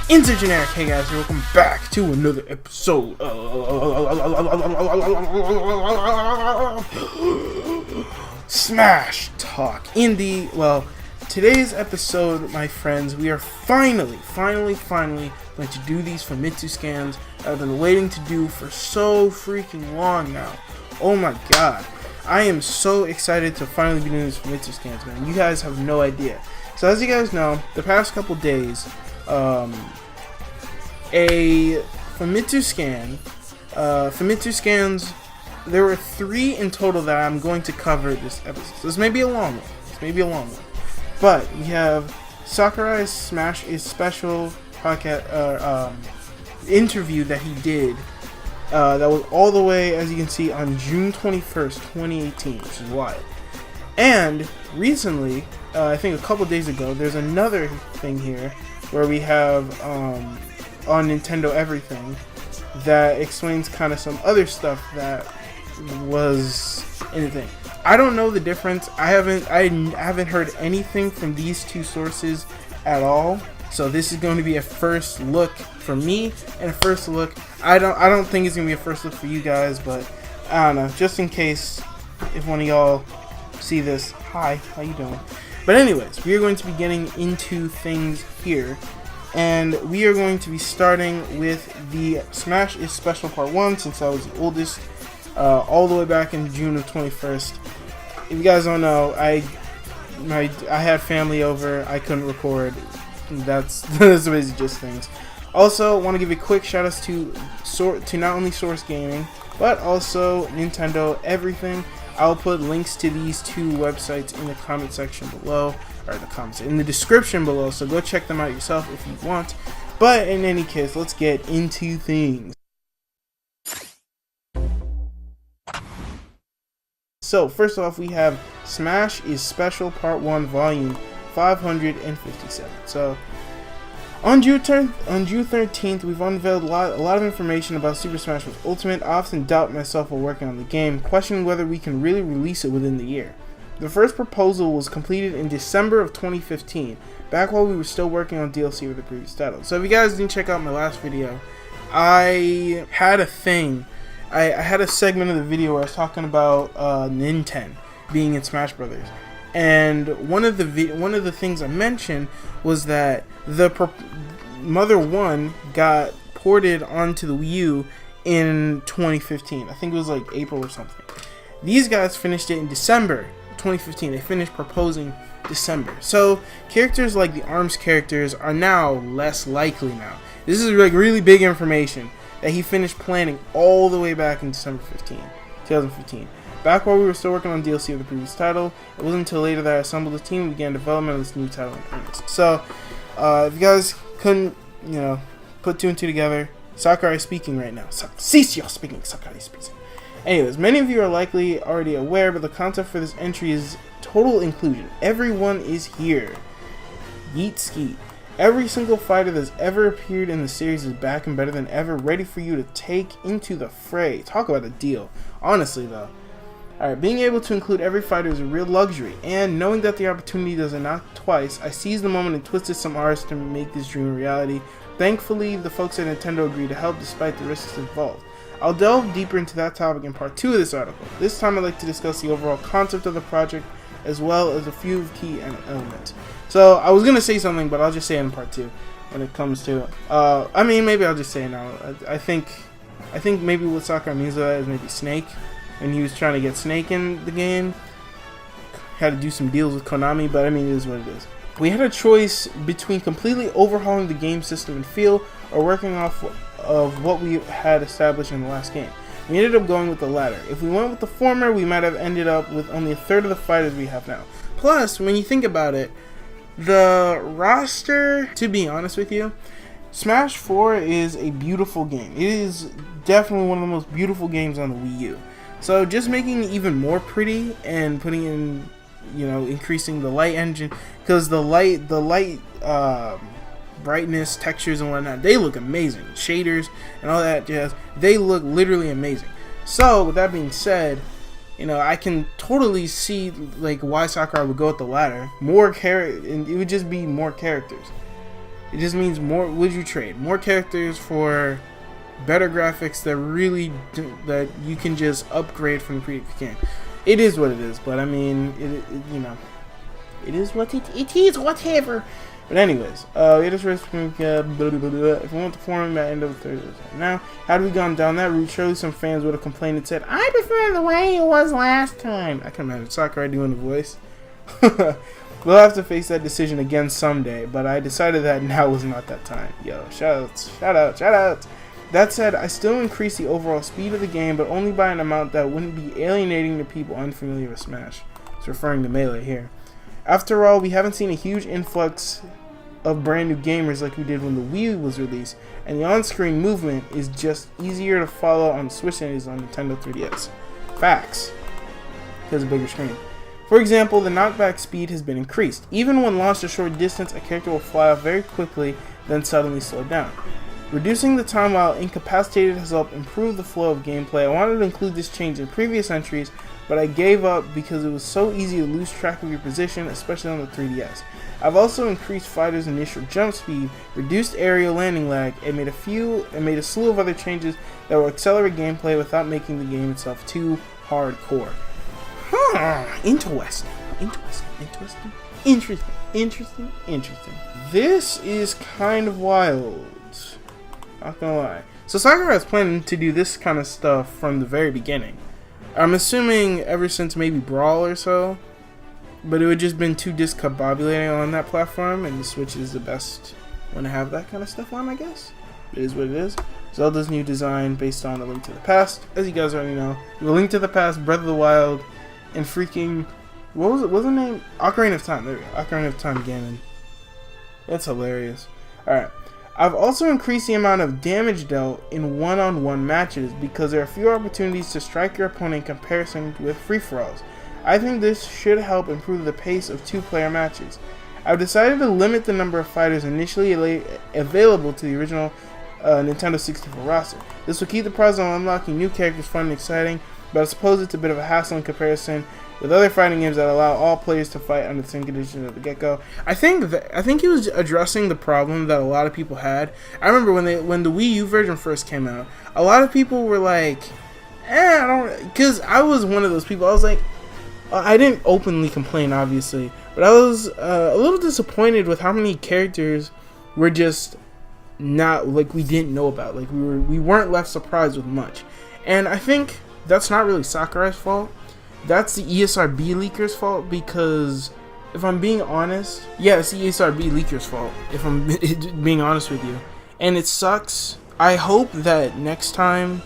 Intergeneric. Hey guys, welcome back to another episode Smash Talk Indie. Well, today's episode, my friends, we are finally going to do these Famitsu scans I've been waiting to do for so freaking long now. Oh my god. I am so excited to finally be doing these Famitsu scans, man. You guys have no idea. So as you guys know, the past couple days, a Famitsu scans, there were 3 in total that I'm going to cover this episode. So this may be a long one. But we have Sakurai's Smash is Special podcast interview that he did. That was all the way, as you can see, on June 21st, 2018, which is wild. And recently, I think a couple days ago, there's another thing here where we have on Nintendo Everything that explains kind of some other stuff that was in the thing. I don't know the difference. I haven't heard anything from these two sources at all. So this is going to be a first look for me and a first look. I don't think it's gonna be a first look for you guys, but I don't know. Just in case, if one of y'all see this, hi, how you doing? But anyways, we are going to be getting into things here, and we are going to be starting with the Smash is Special Part 1, since I was the oldest, all the way back in June of 21st. If you guys don't know, I had family over, I couldn't record. That's basically just things. Also, want to give a quick shout out to not only Source Gaming, but also Nintendo Everything. I'll put links to these two websites in the comment section below, or in the description below, so go check them out yourself if you want. But in any case, let's get into things. So first off, we have Smash is Special Part 1 Volume 557. So on June 13th, we've unveiled a lot of information about Super Smash Bros. Ultimate. I often doubt myself while working on the game, questioning whether we can really release it within the year. The first proposal was completed in December of 2015, back while we were still working on DLC with the previous title. So if you guys didn't check out my last video, I had a thing. I had a segment of the video where I was talking about Nintendo being in Smash Brothers. And one of the things I mentioned was that the Mother 1 got ported onto the Wii U in 2015. I think it was like April or something. These guys finished it in December 2015. They finished proposing December. So characters like the ARMS characters are now less likely now. This is like really big information that he finished planning all the way back in December 2015. Back while we were still working on DLC of the previous title, it wasn't until later that I assembled a team and began development of this new title in earnest. So, if you guys couldn't, put 2 and 2 together, Sakurai speaking right now. Cease your speaking, Sakurai speaking. Anyways, many of you are likely already aware, but the concept for this entry is total inclusion. Everyone is here. Yeet skeet. Every single fighter that's ever appeared in the series is back and better than ever, ready for you to take into the fray. Talk about a deal. Honestly, though. Alright, being able to include every fighter is a real luxury, and knowing that the opportunity doesn't knock twice, I seized the moment and twisted some R's to make this dream a reality. Thankfully, the folks at Nintendo agreed to help despite the risks involved. I'll delve deeper into that topic in part 2 of this article. This time I'd like to discuss the overall concept of the project, as well as a few key elements. So, I was going to say something, but I'll just say it in part 2 when it comes to it. Maybe I'll just say it now. I think maybe what Sakurai means by that is maybe Snake. And he was trying to get Snake in the game. Had to do some deals with Konami, but it is what it is. We had a choice between completely overhauling the game system and feel, or working off of what we had established in the last game. We ended up going with the latter. If we went with the former, we might have ended up with only a third of the fighters we have now. Plus, when you think about it, the roster, to be honest with you, Smash 4 is a beautiful game. It is definitely one of the most beautiful games on the Wii U. So just making it even more pretty and putting in, increasing the light engine, because the light brightness, textures and whatnot, they look amazing. Shaders and all that jazz, they look literally amazing. So with that being said, I can totally see why Sakurai would go with the latter. And it would just be more characters. It just means more. Would you trade more characters for better graphics that really that you can just upgrade from the previous game? It is what it is, but I mean, you know, it is what it is, whatever. But anyways, it is if we want the forum at end of the third. Now, had we gone down that route, surely some fans would have complained and said, "I prefer the way it was last time." I can imagine Sakurai doing the voice. We'll have to face that decision again someday, but I decided that now was not that time. Yo, shout out. That said, I still increase the overall speed of the game, but only by an amount that wouldn't be alienating to people unfamiliar with Smash. It's referring to Melee here. After all, we haven't seen a huge influx of brand new gamers like we did when the Wii was released, and the on-screen movement is just easier to follow on Switch than it is on Nintendo 3DS. Facts. Because of a bigger screen. For example, the knockback speed has been increased. Even when launched a short distance, a character will fly off very quickly, then suddenly slow down. Reducing the time while incapacitated has helped improve the flow of gameplay. I wanted to include this change in previous entries, but I gave up because it was so easy to lose track of your position, especially on the 3DS. I've also increased fighters' initial jump speed, reduced aerial landing lag, and made a slew of other changes that will accelerate gameplay without making the game itself too hardcore. Interesting. This is kind of wild. Not gonna lie. So Sakurai is planning to do this kind of stuff from the very beginning. I'm assuming ever since maybe Brawl or so. But it would just been too discombobulating on that platform, and the Switch is the best one to have that kind of stuff on, I guess. It is what it is. Zelda's new design based on A Link to the Past. As you guys already know, A Link to the Past, Breath of the Wild, and freaking... What was it? What's the name? Ocarina of Time. There we go. Ocarina of Time Ganon. That's hilarious. Alright. I've also increased the amount of damage dealt in one-on-one matches because there are fewer opportunities to strike your opponent in comparison with free-for-alls. I think this should help improve the pace of two-player matches. I've decided to limit the number of fighters initially available to the original Nintendo 64 roster. This will keep the process of unlocking new characters fun and exciting, but I suppose it's a bit of a hassle in comparison with other fighting games that allow all players to fight under the same conditions at the get-go. I think he was addressing the problem that a lot of people had. I remember when the Wii U version first came out, a lot of people were like, I don't, because I was one of those people. I was like, I didn't openly complain, obviously, but I was a little disappointed with how many characters were just not, like, we didn't know about. Like, we weren't left surprised with much. And I think that's not really Sakurai's fault. That's the ESRB leaker's fault, because if I'm being honest, yeah, it's the ESRB leaker's fault, if I'm being honest with you. And it sucks. I hope that next time,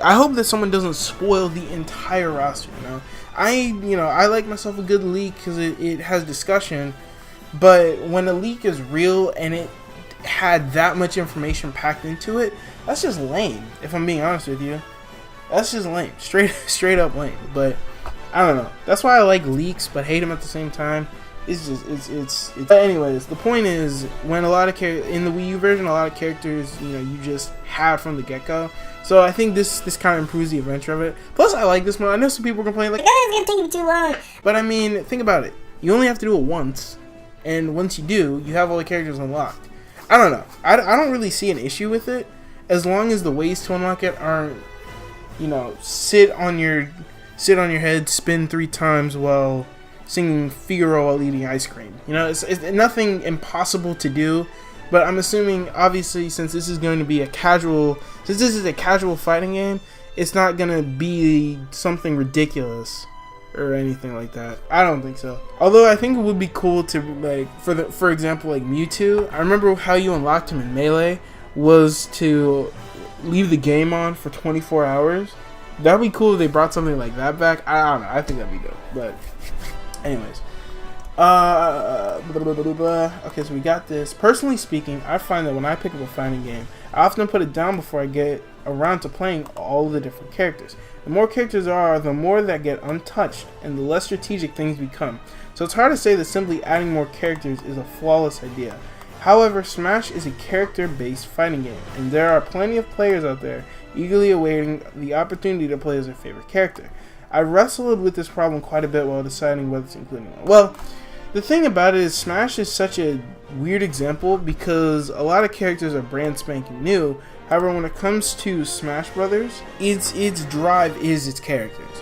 I hope that someone doesn't spoil the entire roster, you know? I like myself a good leak because it has discussion, but when a leak is real and it had that much information packed into it, that's just lame, if I'm being honest with you. That's just lame. Straight up lame. But I don't know. That's why I like leaks but hate them at the same time. It's just it's but anyways, the point is, when a lot of in the Wii U version, a lot of characters, you just had from the get-go. So I think this kind of improves the adventure of it. Plus, I like this mode. I know some people complain like, it's gonna take you too long. But I mean, think about it. You only have to do it once, and once you do, you have all the characters unlocked. I don't know. I don't really see an issue with it, as long as the ways to unlock it aren't, sit on your head, spin 3 times while singing Figaro while eating ice cream. It's nothing impossible to do. But I'm assuming, obviously, since this is a casual fighting game, it's not gonna be something ridiculous or anything like that. I don't think so. Although I think it would be cool to, like, for example, like Mewtwo. I remember how you unlocked him in Melee was to leave the game on for 24 hours. That'd be cool if they brought something like that back. I don't know. I think that'd be dope. But anyways. Okay, so we got this. Personally speaking, I find that when I pick up a fighting game, I often put it down before I get around to playing all the different characters. The more characters there are, the more that get untouched, and the less strategic things become. So it's hard to say that simply adding more characters is a flawless idea. However, Smash is a character-based fighting game, and there are plenty of players out there eagerly awaiting the opportunity to play as their favorite character. I wrestled with this problem quite a bit while deciding whether to include one. Well, The thing about it is Smash is such a weird example because a lot of characters are brand spanking new. However, when it comes to Smash Brothers, its drive is its characters.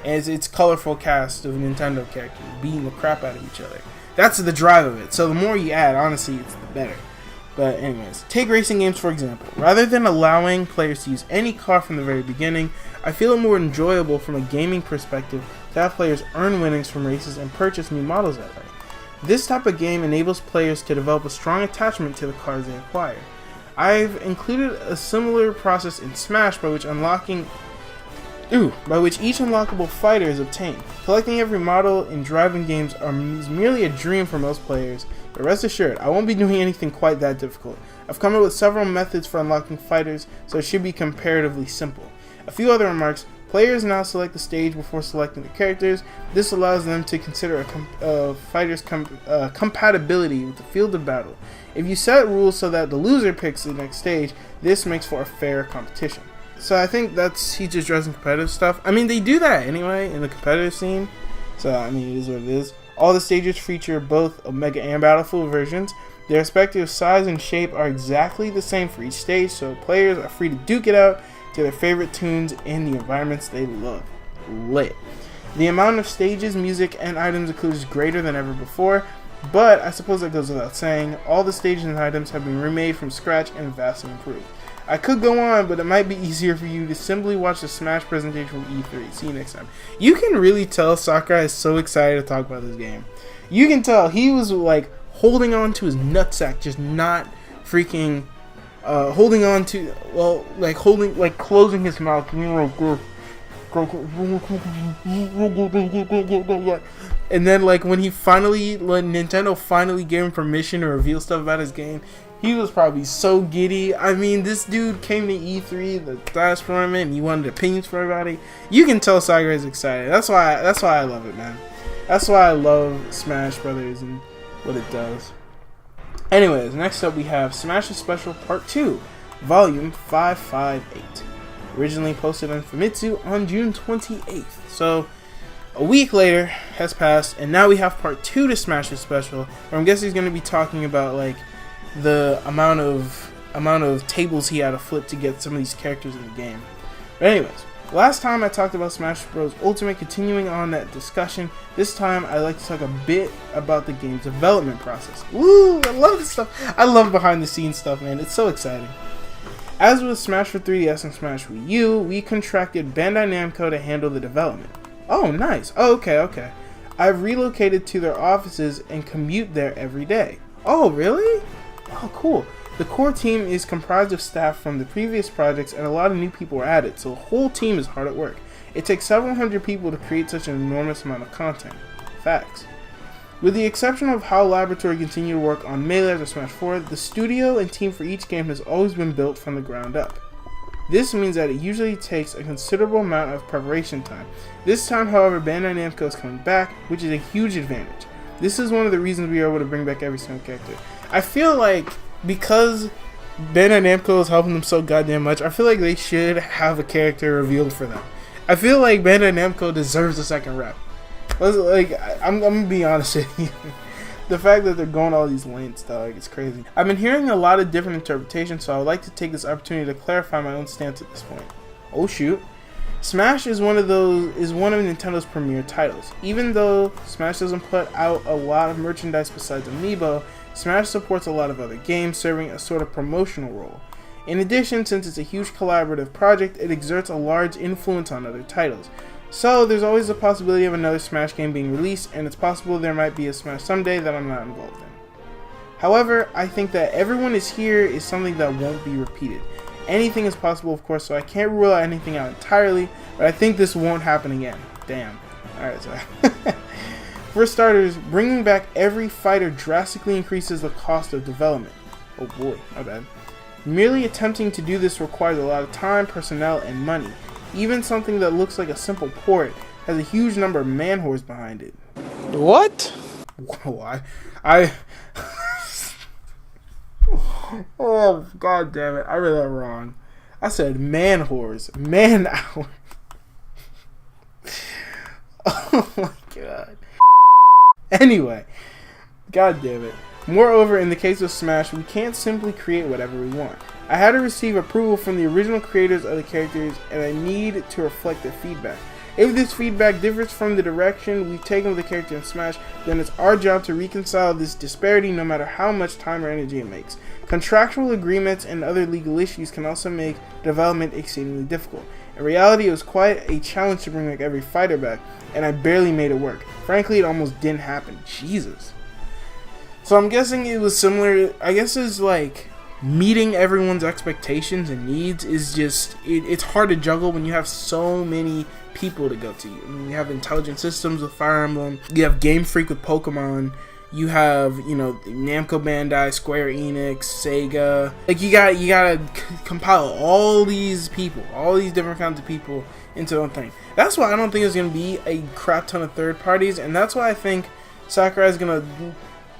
And its colorful cast of Nintendo characters beating the crap out of each other. That's the drive of it. So the more you add, honestly, it's the better. But anyways, take racing games for example. Rather than allowing players to use any car from the very beginning, I feel it more enjoyable from a gaming perspective to have players earn winnings from races and purchase new models that way. This type of game enables players to develop a strong attachment to the cars they acquire. I've included a similar process in Smash by which each unlockable fighter is obtained. Collecting every model in driving games is merely a dream for most players, but rest assured, I won't be doing anything quite that difficult. I've come up with several methods for unlocking fighters, so it should be comparatively simple. A few other remarks. Players now select the stage before selecting the characters. This allows them to consider a fighter's compatibility with the field of battle. If you set rules so that the loser picks the next stage, this makes for a fair competition. So I think he's just addressing competitive stuff. I mean, they do that anyway in the competitive scene. So, I mean, it is what it is. All the stages feature both Omega and Battlefield versions. Their respective size and shape are exactly the same for each stage, so players are free to duke it out to their favorite tunes in the environments they love. Lit. The amount of stages, music, and items included is greater than ever before, but I suppose that goes without saying. All the stages and items have been remade from scratch and vastly improved. I could go on, but it might be easier for you to simply watch the Smash presentation from E3. See you next time. You can really tell Sakurai is so excited to talk about this game. You can tell he was like holding on to his nutsack, just not freaking holding on to, well, like closing his mouth, you know, like this. And then like when Nintendo finally gave him permission to reveal stuff about his game, he was probably so giddy. I mean, this dude came to E3, the last tournament, and he wanted opinions for everybody. You can tell Sakurai's excited. That's why I love it, man. That's why I love Smash Brothers and what it does. Anyways, next up we have Smash Special Part 2, Volume 558. Originally posted on Famitsu on June 28th. So, a week later has passed, and now we have Part 2 to Smash Special, where I'm guessing he's going to be talking about, like, the amount of tables he had to flip to get some of these characters in the game. But anyways, last time I talked about Smash Bros. Ultimate. Continuing on that discussion, this time I'd like to talk a bit about the game's development process. Woo! I love this stuff. I love behind the scenes stuff, man. It's so exciting. As with Smash for 3DS and Smash Wii U, we contracted Bandai Namco to handle the development. Oh, nice. Oh, okay. I've relocated to their offices and commute there every day. Oh, really? Oh, cool. The core team is comprised of staff from the previous projects, and a lot of new people were added, so the whole team is hard at work. It takes several hundred people to create such an enormous amount of content. Facts. With the exception of how Laboratory continued to work on Melee after Smash 4, the studio and team for each game has always been built from the ground up. This means that it usually takes a considerable amount of preparation time. This time, however, Bandai Namco is coming back, which is a huge advantage. This is one of the reasons we are able to bring back every single character. I feel like because Bandai Namco is helping them so goddamn much, I feel like they should have a character revealed for them. I feel like Bandai Namco deserves a second rep. Like, I'm gonna be honest with you. The fact that they're going all these lengths, dog, it's crazy. I've been hearing a lot of different interpretations, so I would like to take this opportunity to clarify my own stance at this point. Oh shoot. Smash is one of Nintendo's premier titles. Even though Smash doesn't put out a lot of merchandise besides Amiibo, Smash supports a lot of other games, serving a sort of promotional role. In addition, since it's a huge collaborative project, it exerts a large influence on other titles. So, there's always the possibility of another Smash game being released, and it's possible there might be a Smash someday that I'm not involved in. However, I think that everyone is here is something that won't be repeated. Anything is possible, of course, so I can't rule out anything out entirely, but I think this won't happen again. Damn. Alright, sorry. For starters, bringing back every fighter drastically increases the cost of development. Oh boy, my bad. Merely attempting to do this requires a lot of time, personnel, and money. Even something that looks like a simple port has a huge number of man-whores behind it. What? Whoa, oh, god damn it. I read that wrong. I said man-whores. Man-hour. Oh my god. Anyway, God damn it. Moreover, in the case of Smash, we can't simply create whatever we want. I had to receive approval from the original creators of the characters, and I need to reflect their feedback. If this feedback differs from the direction we've taken with the character in Smash, then it's our job to reconcile this disparity no matter how much time or energy it makes. Contractual agreements and other legal issues can also make development exceedingly difficult. In reality, it was quite a challenge to bring like every fighter back, and I barely made it work. Frankly, it almost didn't happen. Jesus. So I'm guessing it was similar. I guess it's like meeting everyone's expectations and needs is just, it's hard to juggle when you have so many people to go to. I mean, you have Intelligent Systems with Fire Emblem, you have Game Freak with Pokemon, you have, you know, Namco Bandai, Square Enix, Sega. Like you gotta compile all these people, all these different kinds of people into one thing. That's why I don't think there's gonna be a crap ton of third parties, and that's why I think Sakurai is gonna.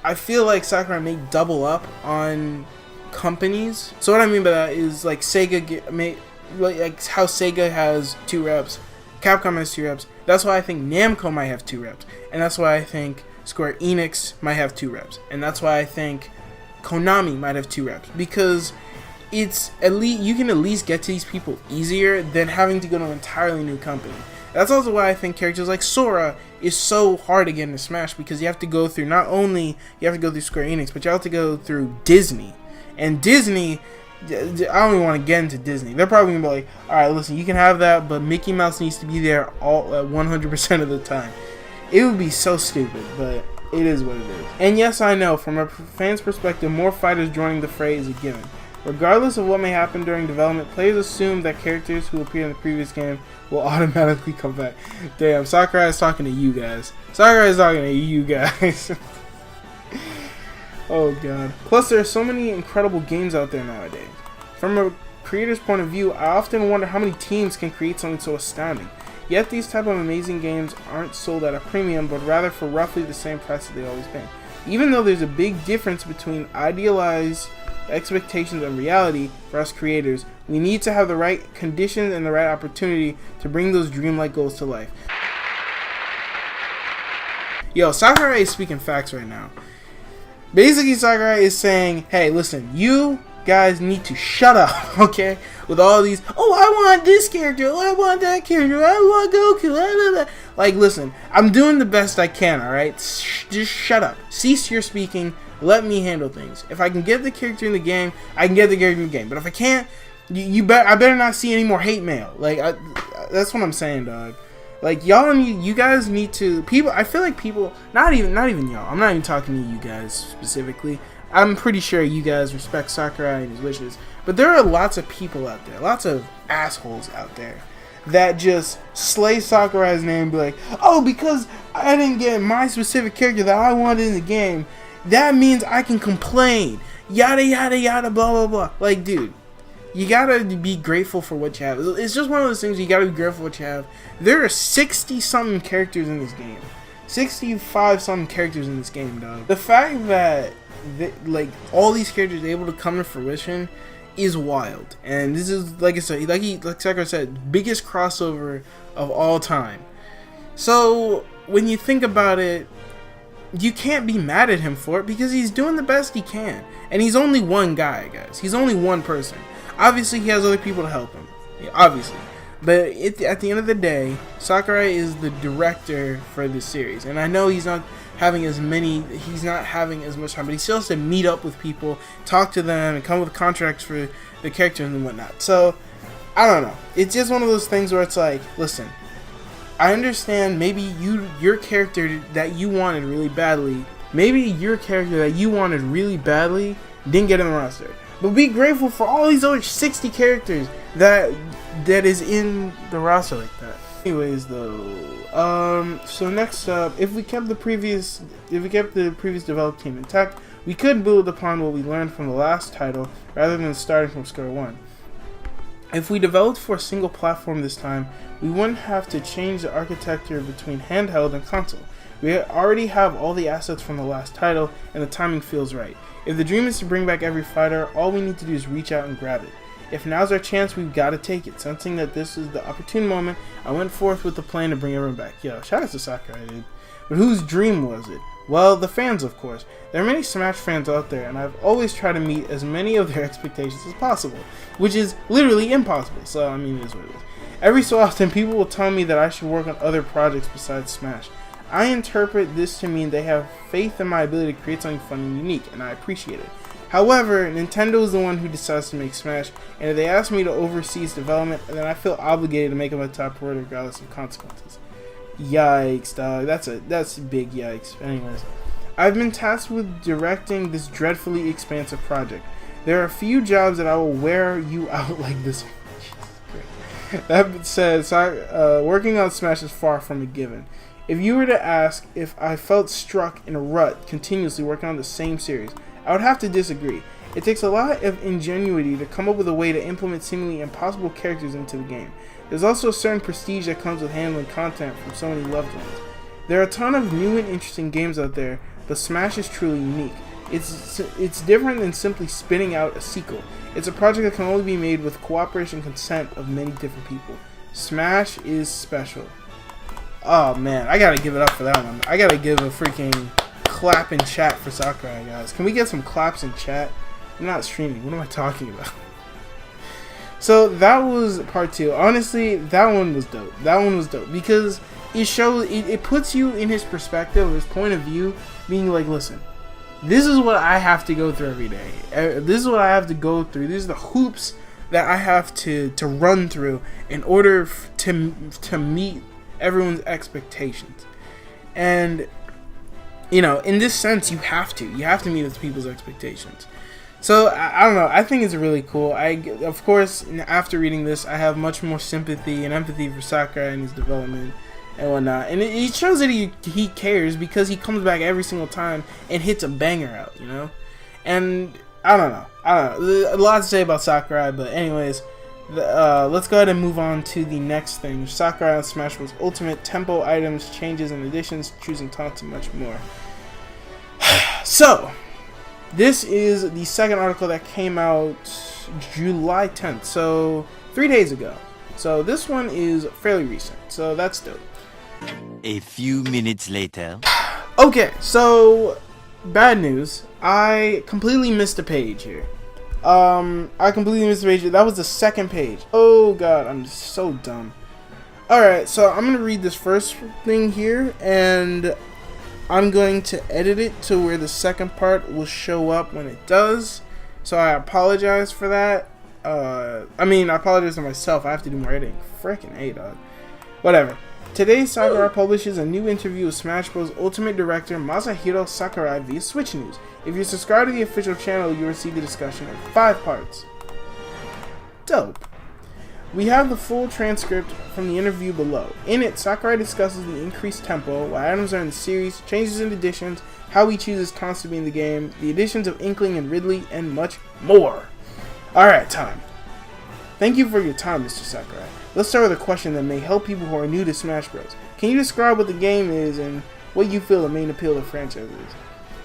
I feel like Sakurai may double up on companies. So what I mean by that is like Sega like how Sega has 2 reps, Capcom has 2 reps. That's why I think Namco might have 2 reps, and that's why I think Square Enix might have 2 reps, and that's why I think Konami might have 2 reps, because it's at least you can at least get to these people easier than having to go to an entirely new company. That's also why I think characters like Sora is so hard to get into Smash, because you have to go through, not only you have to go through Square Enix, but you have to go through Disney. And Disney, I don't even want to get into Disney. They're probably going to be like, alright, listen, you can have that, but Mickey Mouse needs to be there all at 100% of the time. It would be so stupid, but it is what it is. And yes, I know, from a fan's perspective, more fighters joining the fray is a given. Regardless of what may happen during development, players assume that characters who appeared in the previous game will automatically come back. Damn, Sakurai is talking to you guys. Sakurai is talking to you guys. Oh god. Plus, there are so many incredible games out there nowadays. From a creator's point of view, I often wonder how many teams can create something so astounding. Yet these type of amazing games aren't sold at a premium, but rather for roughly the same price that they've always been. Even though there's a big difference between idealized expectations and reality for us creators, we need to have the right conditions and the right opportunity to bring those dreamlike goals to life. Yo, Sakurai is speaking facts right now. Basically, Sakurai is saying, hey, listen, you guys need to shut up, okay? With all these, oh, I want this character, oh, I want that character, I want Goku, blah, blah, blah. Like, listen, I'm doing the best I can, alright? Just shut up. Cease your speaking. Let me handle things. If I can get the character in the game, I can get the character in the game. But if I can't, I better not see any more hate mail. Like, that's what I'm saying, dog. Like, you guys need to, people, I feel like people, not even y'all, I'm not even talking to you guys specifically. I'm pretty sure you guys respect Sakurai and his wishes. But there are lots of people out there, lots of assholes out there, that just slay Sakurai's name and be like, oh, because I didn't get my specific character that I wanted in the game, that means I can complain. Yada, yada, yada, blah, blah, blah. Like, dude, you gotta be grateful for what you have. It's just one of those things, you gotta be grateful for what you have. There are 60-something characters in this game. 65-something characters in this game, dog. The fact that, like, all these characters are able to come to fruition is wild. And this is, like I said, like Sakurai said, biggest crossover of all time. So, when you think about it, you can't be mad at him for it, because he's doing the best he can. And he's only one guy, guys. He's only one person. Obviously, he has other people to help him. Yeah, obviously. But at the end of the day, Sakurai is the director for this series. And I know he's not having as much time, but he still has to meet up with people, talk to them, and come up with contracts for the characters and whatnot. So, I don't know. It's just one of those things where it's like, listen, I understand maybe your character that you wanted really badly, didn't get in the roster. But be grateful for all these other 60 characters that is in the roster like that. Anyways, though, so next up, if we kept the previous developed team intact, we could build upon what we learned from the last title rather than starting from square one. If we developed for a single platform this time, we wouldn't have to change the architecture between handheld and console. We already have all the assets from the last title, and the timing feels right. If the dream is to bring back every fighter, all we need to do is reach out and grab it. If now's our chance, we've got to take it. Sensing that this is the opportune moment, I went forth with the plan to bring everyone back. Yo, shout out to Sakurai, dude. But whose dream was it? Well, the fans, of course. There are many Smash fans out there, and I've always tried to meet as many of their expectations as possible, which is literally impossible, so I mean, it is what it is. Every so often, people will tell me that I should work on other projects besides Smash. I interpret this to mean they have faith in my ability to create something fun and unique, and I appreciate it. However, Nintendo is the one who decides to make Smash, and if they ask me to oversee its development, then I feel obligated to make it my top priority regardless of consequences. Yikes, dog. That's a big yikes. Anyways, I've been tasked with directing this dreadfully expansive project. There are a few jobs that I will wear you out like this one. That said, working on Smash is far from a given. If you were to ask if I felt stuck in a rut continuously working on the same series, I would have to disagree. It takes a lot of ingenuity to come up with a way to implement seemingly impossible characters into the game. There's also a certain prestige that comes with handling content from so many loved ones. There are a ton of new and interesting games out there, but Smash is truly unique. It's different than simply spitting out a sequel. It's a project that can only be made with cooperation and consent of many different people. Smash is special. Oh man, I gotta give it up for that one. I gotta give a freaking clap in chat for Sakurai, guys. Can we get some claps in chat? I'm not streaming. What am I talking about? So that was part 2. Honestly, that one was dope. That one was dope because it puts you in his perspective, his point of view, being like, listen, this is what I have to go through every day. This is what I have to go through. These are the hoops that I have to run through in order to meet everyone's expectations. And you know, in this sense, you have to meet other people's expectations. So I don't know. I think it's really cool. Of course, after reading this, I have much more sympathy and empathy for Sakurai and his development and whatnot. And it shows that he cares because he comes back every single time and hits a banger out, you know? And I don't know. There's a lot to say about Sakurai, but anyways, let's go ahead and move on to the next thing. Sakurai on Smash Bros. Ultimate, tempo, items, changes and additions, choosing taunts, and much more. So, this is the second article that came out July 10th, so 3 days ago. So this one is fairly recent, so that's dope. A few minutes later. Okay, so bad news. I completely missed a page here. That was the second page. Oh god, I'm so dumb. Alright, so I'm gonna read this first thing here, and I'm going to edit it to where the second part will show up when it does. So I apologize for that. I apologize to myself. I have to do more editing. Freaking A, dog. Whatever. Today, Sakurai publishes a new interview with Smash Bros. Ultimate Director Masahiro Sakurai via Switch News. If you subscribe to the official channel, you will see the discussion in 5 parts. Dope. We have the full transcript from the interview below. In it, Sakurai discusses the increased tempo, why items are in the series, changes and additions, how he chooses taunts to be in the game, the additions of Inkling and Ridley, and much more. Alright, time. Thank you for your time, Mr. Sakurai. Let's start with a question that may help people who are new to Smash Bros. Can you describe what the game is and what you feel the main appeal of the franchise is?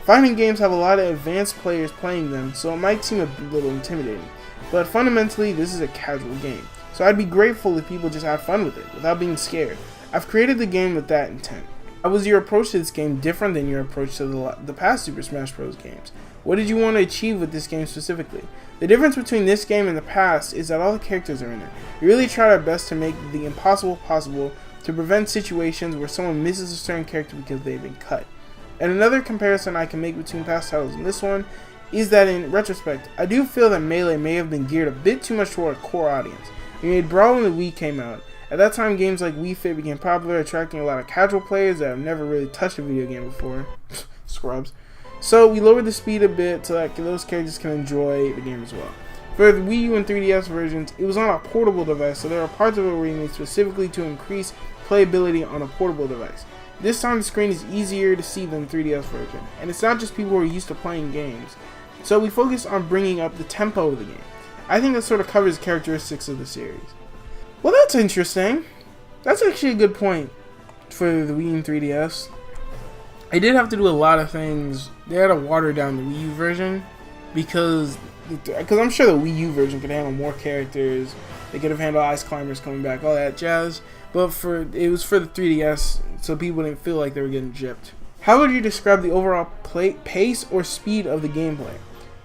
Fighting games have a lot of advanced players playing them, so it might seem a little intimidating. But fundamentally, this is a casual game. So I'd be grateful if people just had fun with it, without being scared. I've created the game with that intent. How was your approach to this game different than your approach to the past Super Smash Bros. Games? What did you want to achieve with this game specifically? The difference between this game and the past is that all the characters are in it. We really tried our best to make the impossible possible to prevent situations where someone misses a certain character because they've been cut. And another comparison I can make between past titles and this one is that in retrospect, I do feel that Melee may have been geared a bit too much toward a core audience. We made Brawl when the Wii came out. At that time, games like Wii Fit became popular, attracting a lot of casual players that have never really touched a video game before. Scrubs. So we lowered the speed a bit so that those characters can enjoy the game as well. For the Wii U and 3DS versions, it was on a portable device, so there are parts of it where we made specifically to increase playability on a portable device. This time the screen is easier to see than the 3DS version, and it's not just people who are used to playing games. So we focused on bringing up the tempo of the game. I think that sort of covers the characteristics of the series. Well, that's interesting. That's actually a good point for the Wii and 3DS. They did have to do a lot of things. They had to water down the Wii U version because I'm sure the Wii U version could handle more characters. They could have handled Ice Climbers coming back, all that jazz. But it was for the 3DS, so people didn't feel like they were getting gypped. How would you describe the overall pace or speed of the gameplay?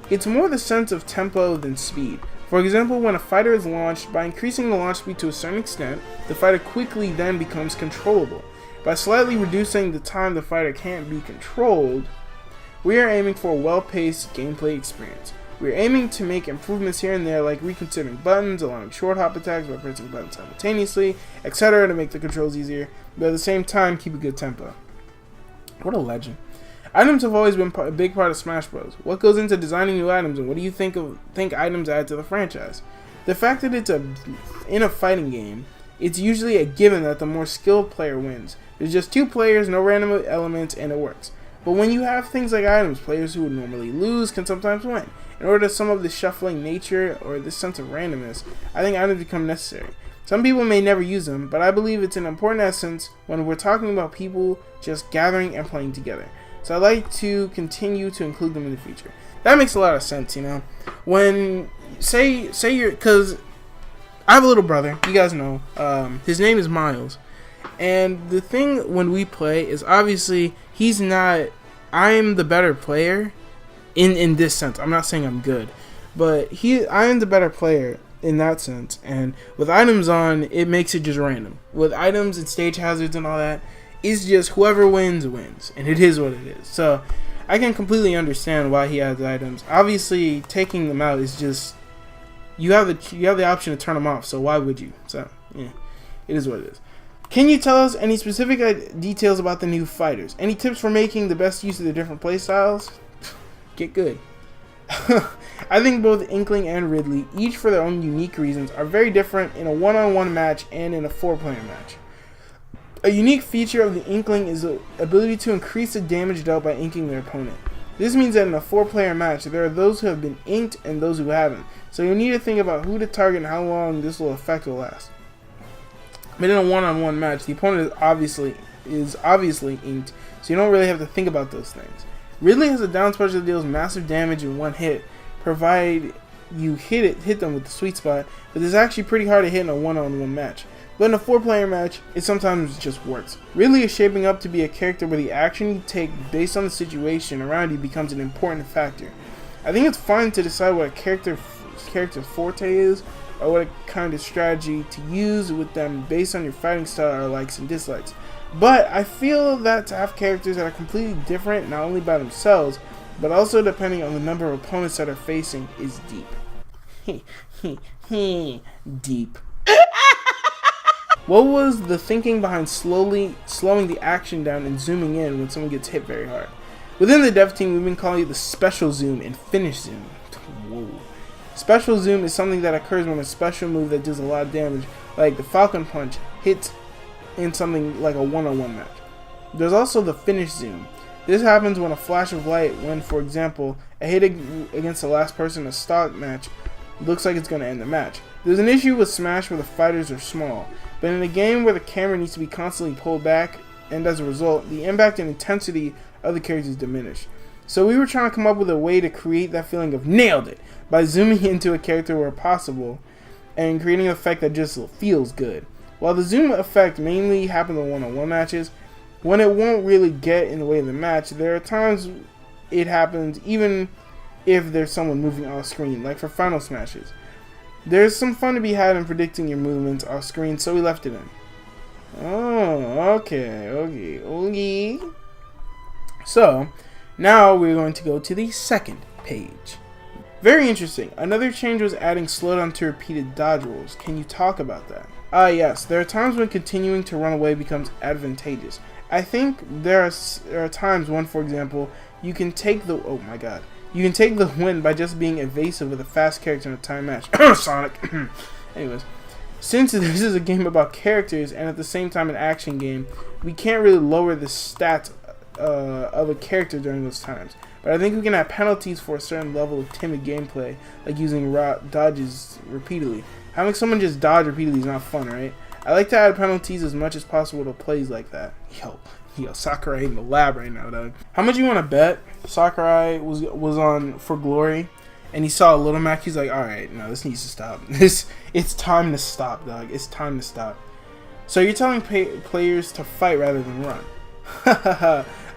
It's more the sense of tempo than speed. For example, when a fighter is launched, by increasing the launch speed to a certain extent, the fighter quickly then becomes controllable. By slightly reducing the time the fighter can't be controlled, we are aiming for a well-paced gameplay experience. We are aiming to make improvements here and there, like reconsidering buttons, allowing short hop attacks by pressing buttons simultaneously, etc. to make the controls easier, but at the same time keep a good tempo. What a legend. Items have always been a big part of Smash Bros. What goes into designing new items, and what do you think items add to the franchise? The fact that it's in a fighting game, it's usually a given that the more skilled player wins. There's just 2 players, no random elements, and it works. But when you have things like items, players who would normally lose can sometimes win. In order to sum up the shuffling nature or this sense of randomness, I think items become necessary. Some people may never use them, but I believe it's an important essence when we're talking about people just gathering and playing together. So I'd like to continue to include them in the future. That makes a lot of sense, you know. When say you're, because I have a little brother, you guys know. His name is Miles, and the thing when we play is obviously he's not. I'm the better player, in this sense. I'm not saying I'm good, but I am the better player in that sense. And with items on, it makes it just random. With items and stage hazards and all that, it's just whoever wins, and it is what it is. So I can completely understand why he has items. Obviously, taking them out is just you have the option to turn them off. So why would you? So yeah, it is what it is. Can you tell us any specific details about the new fighters? Any tips for making the best use of the different playstyles? Get good. I think both Inkling and Ridley, each for their own unique reasons, are very different in a one-on-one match and in a 4-player match. A unique feature of the Inkling is the ability to increase the damage dealt by inking their opponent. This means that in a 4-player match, there are those who have been inked and those who haven't, so you'll need to think about who to target and how long this will effect will last. But in a one-on-one match, the opponent is obviously inked, so you don't really have to think about those things. Ridley has a down special that deals massive damage in one hit, provided you hit them with the sweet spot, but it's actually pretty hard to hit in a one-on-one match. But in a 4-player match, it sometimes just works. Ridley is shaping up to be a character where the action you take based on the situation around you becomes an important factor. I think it's fine to decide what a character's forte is, or what kind of strategy to use with them based on your fighting style or likes and dislikes. But I feel that to have characters that are completely different, not only by themselves, but also depending on the number of opponents that are facing, is deep. Deep. What was the thinking behind slowing the action down and zooming in when someone gets hit very hard? Within the dev team, we've been calling it the special zoom and finish zoom. Whoa. Special zoom is something that occurs when a special move that does a lot of damage, like the Falcon Punch, hits in something like a one-on-one match. There's also the finish zoom. This happens when a flash of light, when, for example, a hit against the last person in a stock match looks like it's going to end the match. There's an issue with Smash where the fighters are small, but in a game where the camera needs to be constantly pulled back, and as a result, the impact and intensity of the characters diminish. So we were trying to come up with a way to create that feeling of nailed it by zooming into a character where possible and creating an effect that just feels good. While the zoom effect mainly happens in one-on-one matches, when it won't really get in the way of the match, there are times it happens even if there's someone moving off screen, like for final smashes. There's some fun to be had in predicting your movements off screen, so we left it in. Oh, okay. So, now we're going to go to the second page. Very interesting. Another change was adding slowdown to repeated dodge rolls. Can you talk about that? Yes. There are times when continuing to run away becomes advantageous. I think there are times when, for example, you can take the win by just being evasive with a fast character in a time match. Sonic. Anyways, since this is a game about characters and at the same time an action game, we can't really lower the stats of a character during those times. But I think we can have penalties for a certain level of timid gameplay, like using dodges repeatedly. Having someone just dodge repeatedly is not fun, right? I like to add penalties as much as possible to plays like that. Yo, Sakurai in the lab right now, dog. How much you want to bet Sakurai was on For Glory, and he saw Little Mac? He's like, all right, no, this needs to stop. It's time to stop, dog. It's time to stop. So you're telling players to fight rather than run.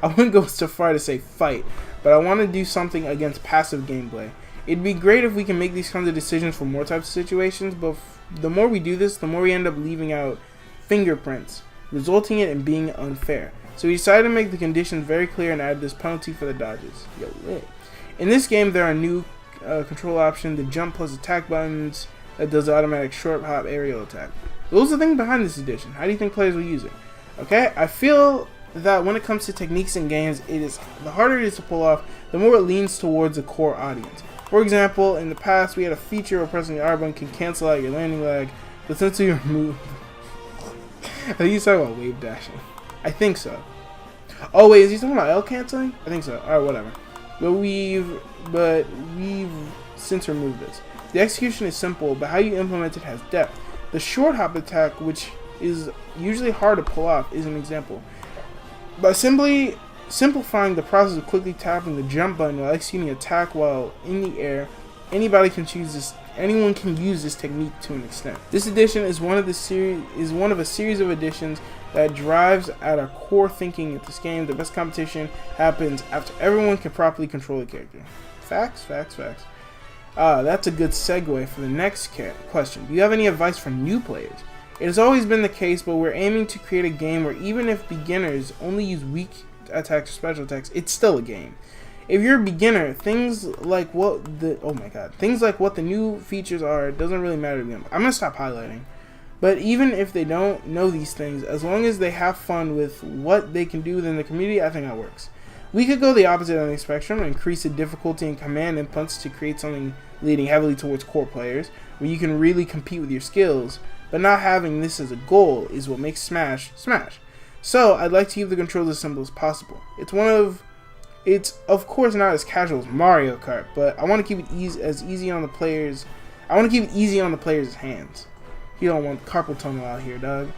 I wouldn't go so far to say fight, but I want to do something against passive gameplay. It'd be great if we can make these kinds of decisions for more types of situations, but the more we do this, the more we end up leaving out fingerprints, resulting in it being unfair. So we decided to make the conditions very clear and add this penalty for the dodges. Yo, lit. In this game, there are new control options, the jump plus attack buttons that does automatic short hop aerial attack. Those are the things behind this edition. How do you think players will use it? Okay, I feel that when it comes to techniques in games, the harder it is to pull off, the more it leans towards a core audience. For example, in the past, we had a feature where pressing the R button can cancel out your landing lag, but since we removed... I think he's talking about wave dashing. I think so. Oh wait, is he talking about L canceling? I think so. Alright, whatever. But we've since removed this. The execution is simple, but how you implement it has depth. The short hop attack, which is usually hard to pull off, is an example. By simply simplifying the process of quickly tapping the jump button while executing an attack while in the air, anyone can use this technique to an extent. This edition is one of a series of editions that drives at our core thinking of this game. The best competition happens after everyone can properly control the character. Facts. That's a good segue for the next question. Do you have any advice for new players? It has always been the case, but we're aiming to create a game where even if beginners only use weak attacks or special attacks, it's still a game. If you're a beginner, things like what the new features are doesn't really matter to them. I'm gonna stop highlighting. But even if they don't know these things, as long as they have fun with what they can do within the community, I think that works. We could go the opposite end of the spectrum and increase the difficulty in command inputs to create something leading heavily towards core players, where you can really compete with your skills, but not having this as a goal is what makes Smash, Smash. So, I'd like to keep the controls as simple as possible. It's of course not as casual as Mario Kart, but I want to keep it easy on the players' hands. You don't want carpal tunnel out here, dog.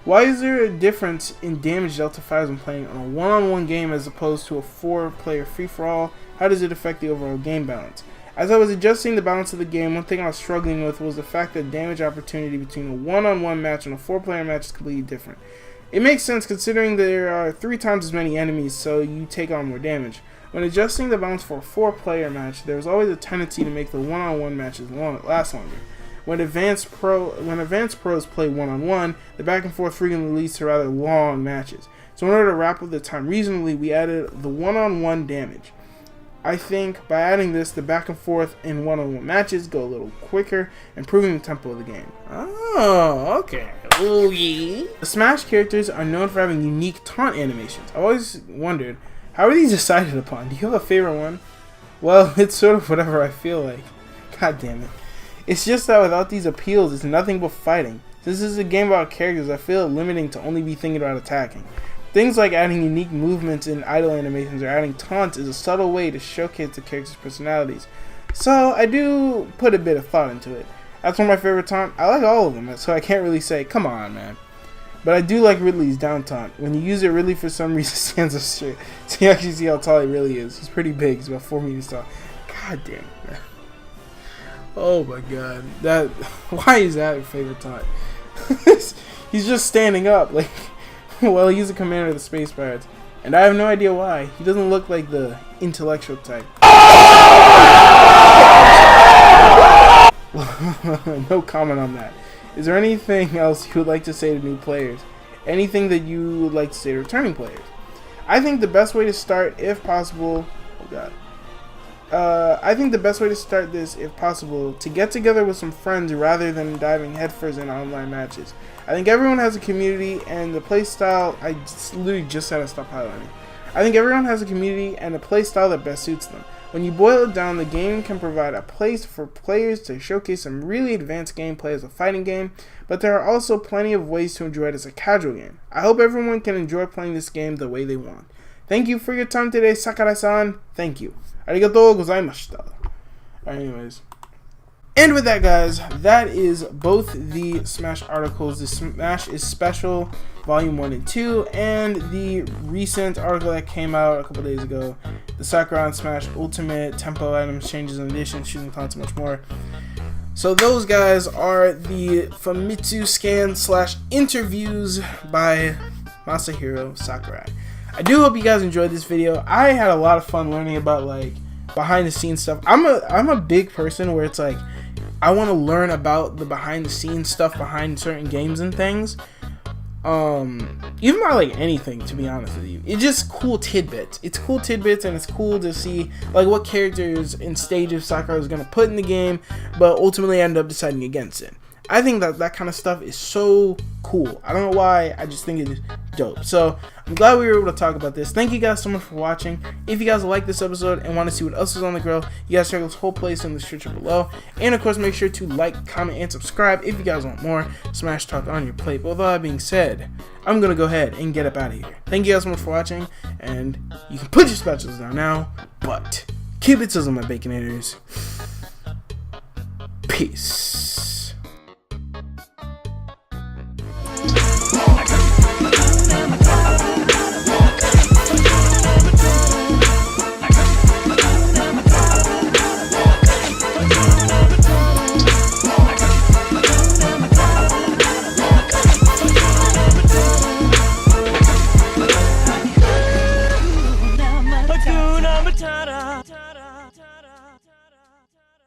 Why is there a difference in damage delta fires when playing on a one-on-one game as opposed to a 4-player free-for-all? How does it affect the overall game balance? As I was adjusting the balance of the game, one thing I was struggling with was the fact that damage opportunity between a one-on-one match and a 4-player match is completely different. It makes sense considering there are 3 times as many enemies, so you take on more damage. When adjusting the balance for a 4-player match, there's always a tendency to make the one-on-one matches last longer. When advanced pros play one-on-one, the back and forth frequently leads to rather long matches. So in order to wrap up the time reasonably, we added the one-on-one damage. I think by adding this, the back and forth in one-on-one matches go a little quicker, improving the tempo of the game. Oh, okay. Ooh, yeah. The Smash characters are known for having unique taunt animations. I've always wondered, how are these decided upon? Do you have a favorite one? Well, it's sort of whatever I feel like. God damn it. It's just that without these appeals, it's nothing but fighting. Since this is a game about characters, I feel it limiting to only be thinking about attacking. Things like adding unique movements in idle animations or adding taunts is a subtle way to showcase the characters' personalities. So I do put a bit of thought into it. That's one of my favorite taunts. I like all of them, so I can't really say, come on, man. But I do like Ridley's down taunt. When you use it, Ridley for some reason stands up straight. So you actually see how tall he really is. He's pretty big. He's about 4 meters tall. God damn it, man. Oh my god. Why is that your favorite taunt? He's just standing up, like, well, he's the commander of the Space Pirates. And I have no idea why. He doesn't look like the intellectual type. No comment on that. Is there anything else you would like to say to new players? Anything that you would like to say to returning players? I think the best way to start, if possible... Oh god. I think the best way to start this, if possible, to get together with some friends rather than diving headfirst in online matches. I think everyone has a community and the play style. I literally just had to stop highlighting. I think everyone has a community and a play style that best suits them. When you boil it down, the game can provide a place for players to showcase some really advanced gameplay as a fighting game, but there are also plenty of ways to enjoy it as a casual game. I hope everyone can enjoy playing this game the way they want. Thank you for your time today, Sakurai-san. Thank you. Arigatou gozaimashita. Anyways. And with that, guys, that is both the Smash articles. The Smash is Special, Volume 1 and 2, and the recent article that came out a couple days ago, the Sakurai and Smash Ultimate, Tempo Items, Changes and Additions, Shooting Taunts, and much more. So those guys are the Famitsu scan / interviews by Masahiro Sakurai. I do hope you guys enjoyed this video. I had a lot of fun learning about like behind the scenes stuff. I'm a big person where it's like I want to learn about the behind the scenes stuff behind certain games and things. Even by like anything, to be honest with you. It's just cool tidbits. It's cool tidbits, and it's cool to see like what characters and stages Sakurai was gonna put in the game, but ultimately end up deciding against it. I think that kind of stuff is so cool. I don't know why, I just think it is dope. So I'm glad we were able to talk about this. Thank you guys so much for watching. If you guys like this episode and want to see what else is on the grill, you guys check out this whole playlist in the description below. And of course, make sure to like, comment, and subscribe if you guys want more Smash Talk on your plate. But with all that being said, I'm going to go ahead and get up out of here. Thank you guys so much for watching, and you can put your spatulas down now, but keep it sizzling, my Baconators. Peace.